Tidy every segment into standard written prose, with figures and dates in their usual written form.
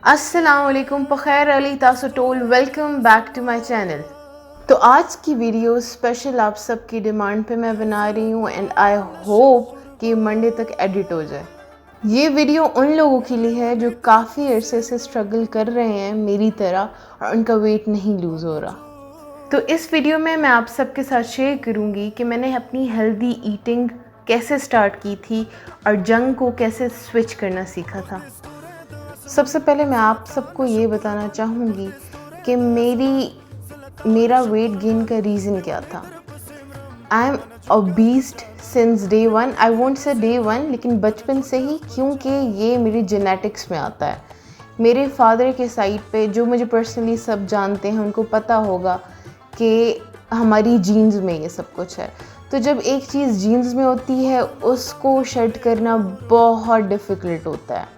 अस्सलामुअलैकुम पखैर अली तासुटोल welcome back to my channel. तो आज की वीडियो स्पेशल आप सबकी डिमांड पे मैं बना रही हूँ एंड आई होप कि मंडे तक एडिट हो जाए। ये वीडियो उन लोगों के लिए है जो काफ़ी अरसे से स्ट्रगल कर रहे हैं मेरी तरह और उनका वेट नहीं लूज़ हो रहा। तो इस वीडियो में मैं आप सबके साथ शेयर करूँगी कि मैंने अपनी हेल्दी ईटिंग कैसे स्टार्ट की थी और जंक को कैसे स्विच करना सीखा था। सबसे पहले मैं आप सबको ये बताना चाहूँगी कि मेरा वेट गेन का रीज़न क्या था। I am obsessed since day one, I won't say day one, लेकिन बचपन से ही, क्योंकि ये मेरी जेनेटिक्स में आता है। मेरे फादर के साइड पे, जो मुझे पर्सनली सब जानते हैं उनको पता होगा कि हमारी जीन्स में ये सब कुछ है। तो जब एक चीज़ जीन्स में होती है उसको शेड करना बहुत डिफ़िकल्ट होता है।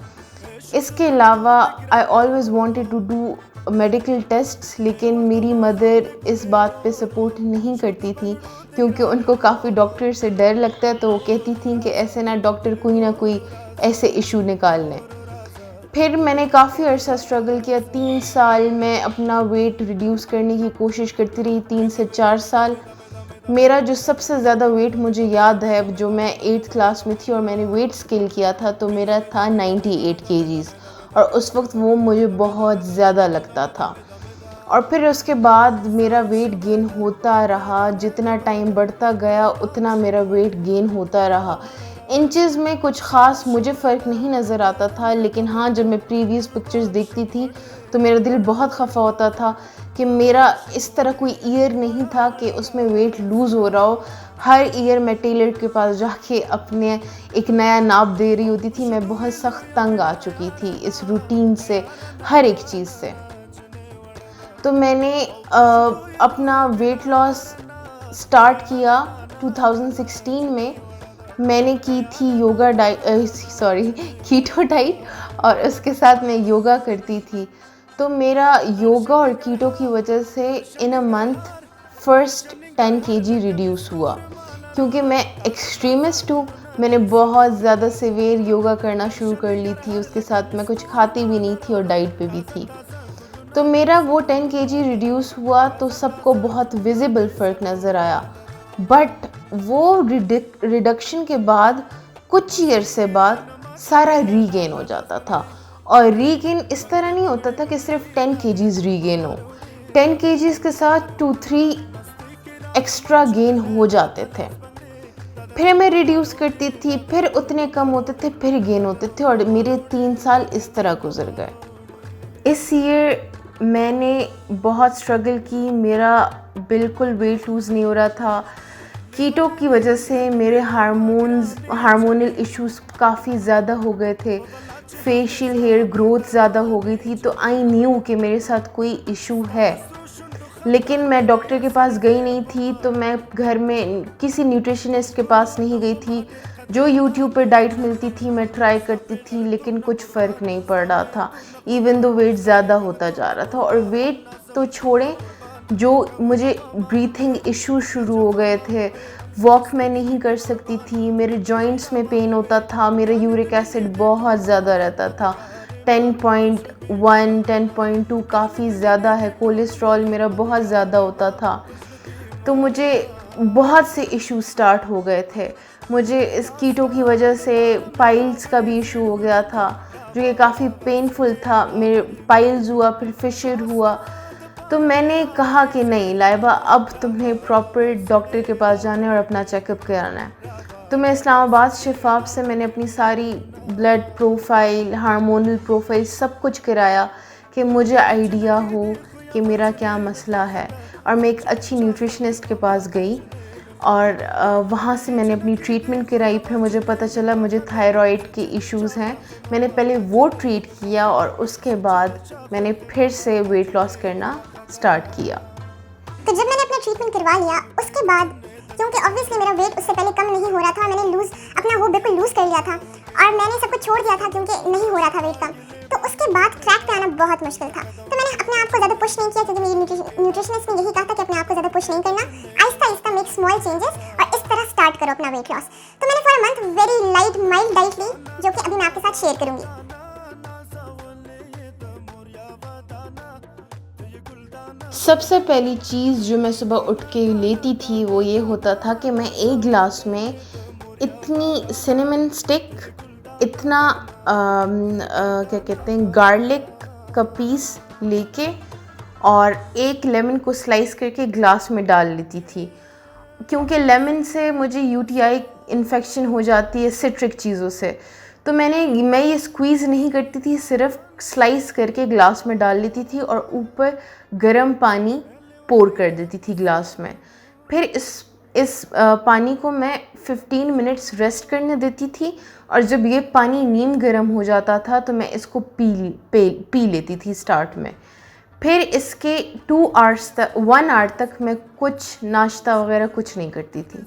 इसके अलावा I always wanted to do medical tests, लेकिन मेरी मदर इस बात पे सपोर्ट नहीं करती थी क्योंकि उनको काफ़ी डॉक्टर से डर लगता है। तो वो कहती थी कि ऐसे ना डॉक्टर कोई ना कोई ऐसे इशू निकाल लें। फिर मैंने काफ़ी अर्सा स्ट्रगल किया। 3 साल मैं अपना वेट रिड्यूस करने की कोशिश करती रही, 3 से 4 साल। मेरा जो सबसे ज़्यादा वेट मुझे याद है, जो मैं 8th क्लास में थी और मैंने वेट स्केल किया था, तो मेरा था 98 केजीज़ और उस वक्त वो मुझे बहुत ज़्यादा लगता था। और फिर उसके बाद मेरा वेट गेन होता रहा, जितना टाइम बढ़ता गया उतना मेरा वेट गेन होता रहा। इंचेस में कुछ ख़ास मुझे फ़र्क नहीं नज़र आता था, लेकिन हाँ, जब मैं प्रीवियस पिक्चर्स देखती थी तो मेरा दिल बहुत खफा होता था कि मेरा इस तरह कोई ईयर नहीं था कि उसमें वेट लूज़ हो रहा हो। हर ईयर मैं टेलर के पास जाके अपने एक नया नाप दे रही होती थी। मैं बहुत सख्त तंग आ चुकी थी इस रूटीन से, हर एक चीज़ से। तो मैंने अपना वेट लॉस स्टार्ट किया 2016 में। मैंने की थी कीटो डाइट और उसके साथ मैं योगा करती थी। तो मेरा योगा और कीटो की वजह से in a month first 10 kg reduce हुआ, क्योंकि मैं एक्सट्रीमिस्ट हूँ। मैंने बहुत ज़्यादा सीवियर योगा करना शुरू कर ली थी, उसके साथ मैं कुछ खाती भी नहीं थी और डाइट पे भी थी। तो मेरा वो 10 kg रिड्यूस हुआ तो सबको बहुत विजिबल फ़र्क नज़र आया। बट वो रिडक्शन के बाद कुछ ईयर से बाद सारा रीगेन हो जाता था। और रीगेन इस तरह नहीं होता था कि सिर्फ 10 kgs रीगेन हो, 10 kgs के साथ 2-3 एक्स्ट्रा गेन हो जाते थे। फिर मैं रिड्यूस करती थी, फिर उतने कम होते थे, फिर गेन होते थे और मेरे 3 साल इस तरह गुजर गए। इस ईयर मैंने बहुत स्ट्रगल की, मेरा बिल्कुल वेट लूज़ नहीं हो रहा था। कीटो की वजह से मेरे हार्मोनल इश्यूज़ काफ़ी ज़्यादा हो गए थे, फेशियल हेयर ग्रोथ ज़्यादा हो गई थी। तो आई न्यू कि मेरे साथ कोई इशू है, लेकिन मैं डॉक्टर के पास गई नहीं थी। तो मैं घर में किसी न्यूट्रिशनिस्ट के पास नहीं गई थी। जो यूट्यूब पर डाइट मिलती थी मैं ट्राई करती थी, लेकिन कुछ फ़र्क नहीं पड़ रहा था, इवन दो वेट ज़्यादा होता जा रहा था। और वेट तो छोड़ें, जो मुझे ब्रीथिंग इशू शुरू हो गए थे, वॉक मैं नहीं कर सकती थी, मेरे जॉइंट्स में पेन होता था, मेरा यूरिक एसिड बहुत ज़्यादा रहता था, 10.1 10.2 काफ़ी ज़्यादा है। कोलेस्ट्रॉल मेरा बहुत ज़्यादा होता था। तो मुझे बहुत से इशू स्टार्ट हो गए थे। मुझे इस कीटो की वजह से पाइल्स का भी इशू हो गया था, जो कि काफ़ी पेनफुल था। मेरे पाइल्स हुआ, फिर फिशर हुआ। तो मैंने कहा कि नहीं लाइबा, अब तुम्हें प्रॉपर डॉक्टर के पास जाना है और अपना चेकअप कराना है। तो मैं इस्लामाबाद शिफाफ से मैंने अपनी सारी ब्लड प्रोफाइल, हार्मोनल प्रोफाइल सब कुछ कराया कि मुझे आइडिया हो कि मेरा क्या मसला है। और मैं एक अच्छी न्यूट्रिशनिस्ट के पास गई और वहाँ से मैंने अपनी ट्रीटमेंट कराई। फिर मुझे पता चला मुझे थायराइड के इश्यूज़ हैं। मैंने पहले वो ट्रीट किया और उसके बाद मैंने फिर से वेट लॉस करना स्टार्ट किया। तो जब मैंने अपना ट्रीटमेंट करवा लिया, उसके बाद क्योंकि ऑब्वियसली मेरा वेट उससे पहले कम नहीं हो रहा था, मैंने अपना वो बिल्कुल लूज़ कर लिया था और मैंने सब कुछ छोड़ दिया था क्योंकि नहीं हो रहा था वेट कम। तो उसके बाद ट्रैक पे आना बहुत मुश्किल था। तो मैंने अपने आप को ज़्यादा पुश नहीं किया, क्योंकि मेरी न्यूट्रिशनिस्ट ने यही कहा था कि अपने आप को ज़्यादा पुश नहीं करना, Aahista Aahista make small changes और इस तरह स्टार्ट करो अपना वेट लॉस। तो मैंने for a month very light mild diet ली, जो कि अभी मैं आपके साथ शेयर करूँगी। सबसे पहली चीज़ जो मैं सुबह उठ के लेती थी वो ये होता था कि मैं एक गिलास में इतनी सिनेमन स्टिक, इतना क्या कहते हैं गार्लिक का पीस लेके और एक लेमन को स्लाइस करके ग्लास में डाल लेती थी, क्योंकि लेमन से मुझे यूटीआई इन्फेक्शन हो जाती है सिट्रिक चीज़ों से। तो मैं ये स्क्वीज़ नहीं करती थी, सिर्फ स्लाइस करके ग्लास में डाल लेती थी और ऊपर गर्म पानी पोर कर देती थी ग्लास में। फिर इस पानी को मैं 15 मिनट्स रेस्ट करने देती थी और जब ये पानी नीम गर्म हो जाता था तो मैं इसको पी लेती थी स्टार्ट में। फिर इसके 1 आवर तक मैं कुछ नाश्ता वगैरह कुछ नहीं करती थी।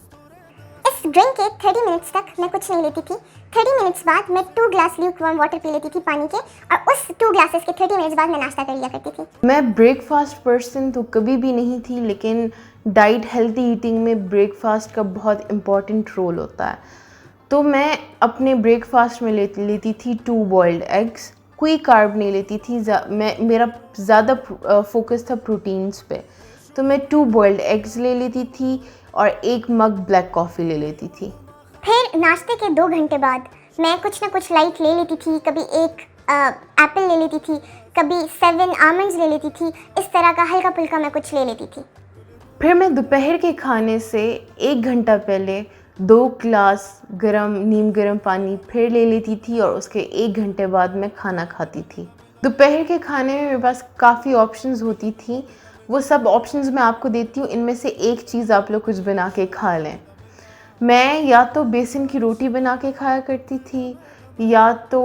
इस ड्रिंक के 30 मिनट्स तक मैं कुछ नहीं लेती थी। 30 मिनट्स बाद मैं 2 ग्लास ल्यूकवार्म वाटर पी लेती थी पानी के, और उस 2 ग्लासेस के 30 मिनट्स बाद मैं नाश्ता कर लिया करती थी। मैं ब्रेकफास्ट पर्सन तो कभी भी नहीं थी, लेकिन डाइट हेल्थी ईटिंग में ब्रेकफास्ट का बहुत इम्पॉर्टेंट रोल होता है। तो मैं अपने ब्रेकफास्ट में लेती थी 2 बॉइल्ड एग्स, कोई कार्ब नहीं लेती थी। मेरा ज़्यादा फोकस था प्रोटीन्स पे, तो मैं 2 बॉइल्ड एग्स ले लेती थी और 1 मग ब्लैक कॉफ़ी ले लेती थी। फिर नाश्ते के 2 घंटे बाद मैं कुछ ना कुछ लाइट ले लेती थी। कभी एक एप्पल ले लेती थी, कभी 7 आमंड्स ले लेती थी। इस तरह का हल्का फुल्का मैं कुछ ले लेती थी। फिर मैं दोपहर के खाने से 1 घंटा पहले 2 ग्लास नीम गर्म पानी फिर ले लेती थी और उसके 1 घंटे बाद मैं खाना खाती थी। दोपहर के खाने में मेरे पास काफ़ी ऑप्शंस होती थी, वो सब ऑप्शंस मैं आपको देती हूँ। इनमें से एक चीज़ आप लोग कुछ बना के खा लें। मैं या तो बेसन की रोटी बना के खाया करती थी, या तो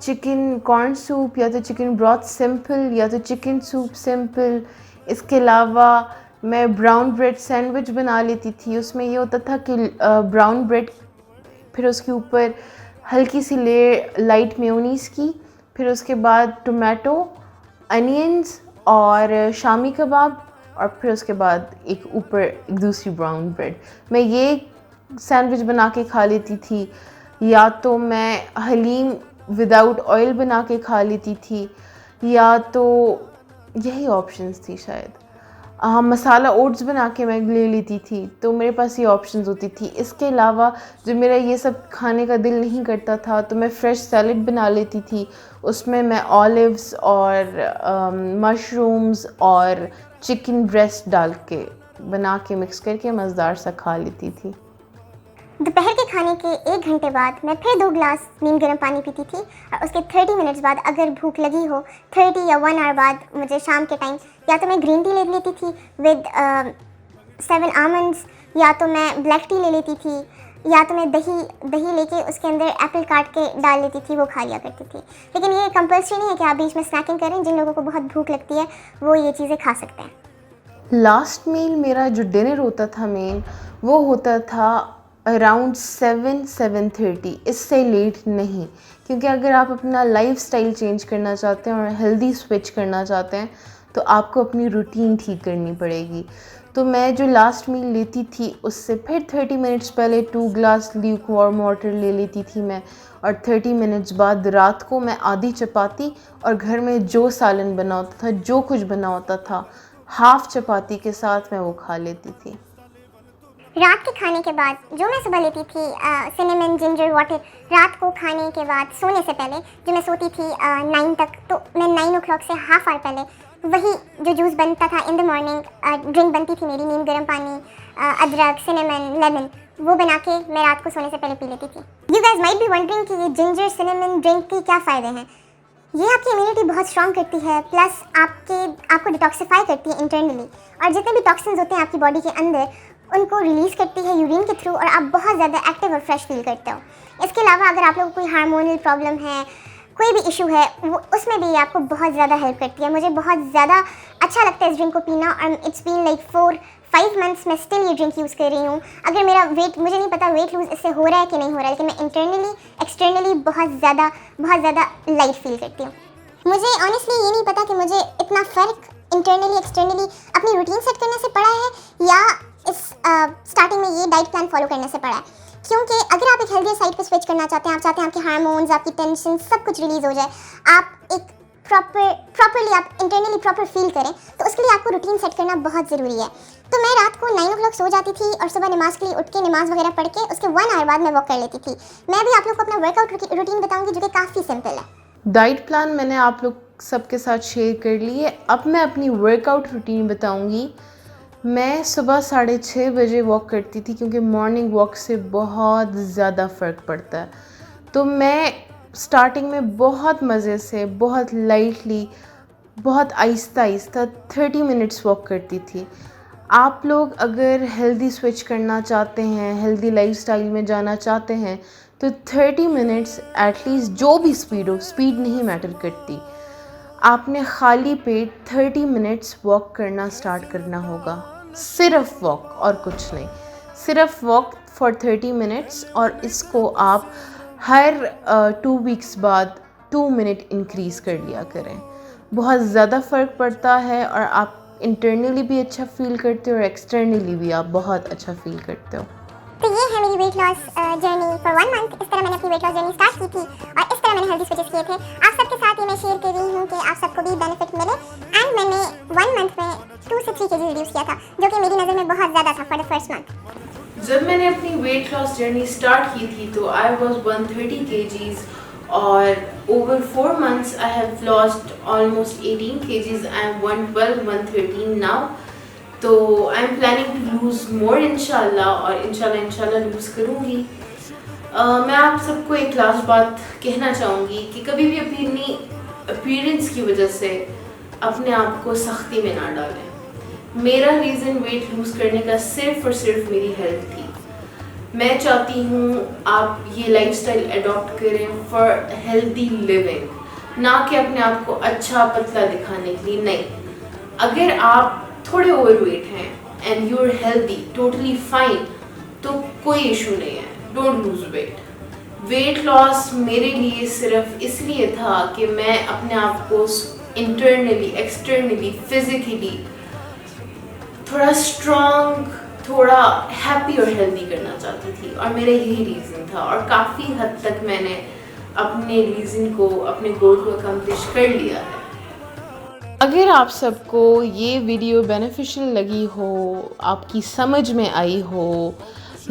चिकन कॉर्न सूप, या तो चिकन ब्रॉथ सिंपल, या तो चिकन सूप सिंपल। इसके अलावा मैं ब्राउन ब्रेड सैंडविच बना लेती थी। उसमें ये होता था कि ब्राउन ब्रेड, फिर उसके ऊपर हल्की सी लेयर लाइट मेयोनीज़ की, फिर उसके बाद टोमेटो, अनियंस और शामी कबाब, और फिर उसके बाद एक दूसरी ब्राउन ब्रेड। मैं ये सैंडविच बना के खा लेती थी, या तो मैं हलीम विदाउट ऑयल बना के खा लेती थी, या तो यही ऑप्शंस थी शायद। मसाला ओट्स बना के मैं ले लेती थी। तो मेरे पास ये ऑप्शंस होती थी। इसके अलावा जो मेरा ये सब खाने का दिल नहीं करता था तो मैं फ्रेश सैलड बना लेती थी। उसमें मैं ऑलिव्स और मशरूम्स और चिकन ब्रेस्ट डाल के बना के मिक्स करके मज़ेदार सा खा लेती थी। दोपहर के खाने के 1 घंटे बाद मैं फिर 2 ग्लास नीम गर्म पानी पीती थी, और उसके 30 मिनट्स बाद अगर भूख लगी हो 30 या 1 आवर बाद मुझे शाम के टाइम या तो मैं ग्रीन टी ले लेती थी विद 7 आमंड्स, या तो मैं ब्लैक टी ले लेती थी, या तो मैं दही लेके उसके अंदर एप्पल काट के डाल लेती थी, वो खा लिया करती थी। लेकिन ये कंपल्सरी नहीं है कि आप बीच में स्नैकिंग करें। जिन लोगों को बहुत भूख लगती है वो ये चीज़ें खा सकते हैं। लास्ट मील मेरा जो डिनर होता था मेन, वो होता था अराउंड 7-7:30, इससे लेट नहीं, क्योंकि अगर आप अपना लाइफस्टाइल चेंज करना चाहते हैं और हेल्दी स्विच करना चाहते हैं तो आपको अपनी रूटीन ठीक करनी पड़ेगी। तो मैं जो लास्ट मील लेती थी उससे फिर 30 मिनट्स पहले 2 ग्लास ल्यूकवार्म वाटर ले लेती थी मैं, और 30 मिनट्स बाद रात को मैं आधी चपाती और घर में जो सालन बना होता था, जो कुछ बना होता था, हाफ चपाती के साथ मैं वो खा लेती थी। रात के खाने के बाद जो मैं सुबह लेती थी सिनेमन जिंजर वाटर, रात को खाने के बाद सोने से पहले जो मैं सोती थी 9 तक, तो मैं 9 o'clock से हाफ आवर पहले वही जो जूस बनता था इन द मॉर्निंग, ड्रिंक बनती थी मेरी नीम गर्म पानी, अदरक, सिनेमन, लेमन, वो बना के मैं रात को सोने से पहले पी लेती थी। You guys might be wondering कि ये जिंजर सिनेमन ड्रिंक के क्या फ़ायदे हैं। ये आपकी इम्यूनिटी बहुत स्ट्रॉन्ग करती है, प्लस आपको डिटॉक्सिफाई करती है इंटरनली, और जितने भी टॉक्सिन्स होते हैं आपकी बॉडी के अंदर उनको रिलीज़ करती है यूरिन के थ्रू, और आप बहुत ज़्यादा एक्टिव और फ्रेश फील करते हो। इसके अलावा अगर आप लोगों को कोई हार्मोनल प्रॉब्लम है, कोई भी इशू है, वो उसमें भी आपको बहुत ज़्यादा हेल्प करती है। मुझे बहुत ज़्यादा अच्छा लगता है इस ड्रिंक को पीना, और इट्स बीन लाइक 4-5 मंथ्स मैं स्टिल ये ड्रिंक यूज़ कर रही हूँ। अगर मेरा वेट, मुझे नहीं पता वेट लूज़ इससे हो रहा है कि नहीं हो रहा है, लेकिन मैं इंटरनली एक्सटर्नली बहुत ज़्यादा लाइट फील करती हूँ। मुझे ऑनेस्टली ये नहीं पता कि मुझे इतना फ़र्क इंटरनली एक्सटर्नली अपनी रूटीन सेट करने से पड़ा है या इस स्टार्टिंग में ये डाइट प्लान फॉलो करने से पड़ा है। क्योंकि अगर आप एक हेल्दी साइड पे स्विच करना चाहते हैं, आप चाहते हैं आपके हार्मोन्स, आपकी टेंशन सब कुछ रिलीज़ हो जाए, आप एक प्रॉपरली आप इंटरनली प्रॉपर फील करें, तो उसके उसके लिए आपको रूटीन सेट करना बहुत ज़रूरी है। तो मैं रात को 9 o'clock सो जाती थी और सुबह नमाज के लिए उठ के नमाज वगैरह पढ़ के उसके 1 hour बाद मैं वॉक कर लेती थी। मैं भी आप लोग को अपना वर्कआउट रूटीन बताऊंगी जो कि काफ़ी सिंपल है। डाइट प्लान मैंने आप लोग सबके साथ शेयर कर ली है। अब मैं अपनी वर्कआउट रूटीन बताऊंगी। मैं सुबह 6:30 बजे वॉक करती थी क्योंकि मॉर्निंग वॉक से बहुत ज़्यादा फ़र्क पड़ता है। तो मैं स्टार्टिंग में बहुत मज़े से, बहुत लाइटली, बहुत आहिस्ता आहिस्ता 30 मिनट्स वॉक करती थी। आप लोग अगर हेल्दी स्विच करना चाहते हैं, हेल्दी लाइफस्टाइल में जाना चाहते हैं, तो 30 मिनट्स एटलीस्ट, जो भी स्पीड हो, स्पीड नहीं मैटर करती, आपने खाली पेट 30 मिनट्स वॉक करना स्टार्ट करना होगा। सिर्फ वॉक और कुछ नहीं, सिर्फ वॉक फॉर 30 मिनट्स। और इसको आप हर 2 वीक्स बाद 2 मिनट इंक्रीज़ कर लिया करें। बहुत ज़्यादा फ़र्क पड़ता है और आप इंटरनली भी अच्छा फील करते हो और एक्सटर्नली भी आप बहुत अच्छा फील करते हो। तो ये है मेरी weight loss journey for 1 month। इस तरह मैंने अपनी वेट लॉस जर्नी स्टार्ट की थी और इस तरह मैंने हेल्दी स्विचेस किए थे। आप सबके साथ ये मैं शेयर कर रही हूँ कि आप सबको भी बेनिफिट मिले। एंड मैंने 1 month में 2 से 3 kg रिड्यूस किया था, जो कि मेरी नज़र में बहुत ज़्यादा था फॉर द फर्स्ट मंथ। जब मैंने अपनी वेट लॉस जर्नी स्टार्ट की थी तो आई वॉज 130 kgs और over 4 months I have lost almost 18 kgs. I am 112, 113 now. तो I am planning to lose more इंशाल्लाह, और इंशाल्लाह लूज़ करूँगी। मैं आप सबको एक लास्ट बात कहना चाहूँगी कि कभी भी अपनी अपीयरेंस की वजह से अपने आप को सख्ती में ना डालें। मेरा रीज़न वेट लूज़ करने का सिर्फ और सिर्फ मेरी हेल्थ थी। मैं चाहती हूँ आप ये लाइफस्टाइल अडॉप्ट करें फॉर हेल्दी लिविंग, ना कि अपने आप को अच्छा पतला दिखाने के लिए। नहीं, अगर आप थोड़े ओवरवेट हैं and you are healthy, totally fine, तो कोई इशू नहीं है, don't lose weight. Weight loss मेरे लिए सिर्फ इसलिए था कि मैं अपने आप को इंटरनली, एक्सटर्नली, फिजिकली थोड़ा स्ट्रॉन्ग, थोड़ा हैप्पी और हेल्दी करना चाहती थी, और मेरा यही रीज़न था। और काफ़ी हद तक मैंने अपने रीज़न को, अपने गोल को अकम्प्लिश कर लिया है। अगर आप सबको ये वीडियो बेनिफिशियल लगी हो, आपकी समझ में आई हो,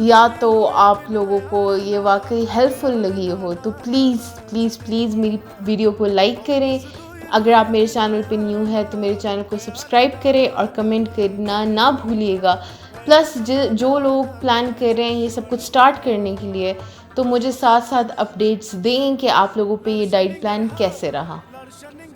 या तो आप लोगों को ये वाकई हेल्पफुल लगी हो, तो प्लीज़ प्लीज़ प्लीज़ मेरी वीडियो को लाइक करें। अगर आप मेरे चैनल पे न्यू है तो मेरे चैनल को सब्सक्राइब करें और कमेंट करना ना भूलिएगा। प्लस जो लोग प्लान कर रहे हैं ये सब कुछ स्टार्ट करने के लिए, तो मुझे साथ साथ अपडेट्स दें कि आप लोगों पे ये डाइट प्लान कैसे रहा।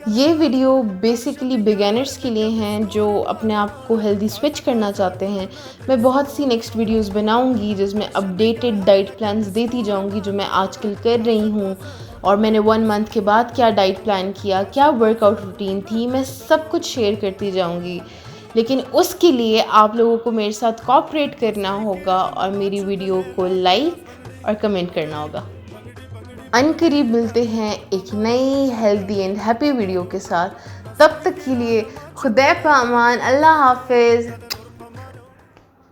ये वीडियो बेसिकली बिगिनर्स के लिए हैं जो अपने आप को हेल्दी स्विच करना चाहते हैं। मैं बहुत सी नेक्स्ट वीडियोस बनाऊंगी जिसमें अपडेटेड डाइट प्लान्स देती जाऊंगी, जो मैं आजकल कर रही हूँ। और मैंने 1 month के बाद क्या डाइट प्लान किया, क्या वर्कआउट रूटीन थी, मैं सब कुछ शेयर करती जाऊंगी। लेकिन उसके लिए आप लोगों को मेरे साथ कोऑपरेट करना होगा और मेरी वीडियो को लाइक और कमेंट करना होगा। अनकरीब मिलते हैं एक नई हेल्दी एंड हैप्पी वीडियो के साथ। तब तक के लिए खुदा पामान, अल्लाह हाफिज़।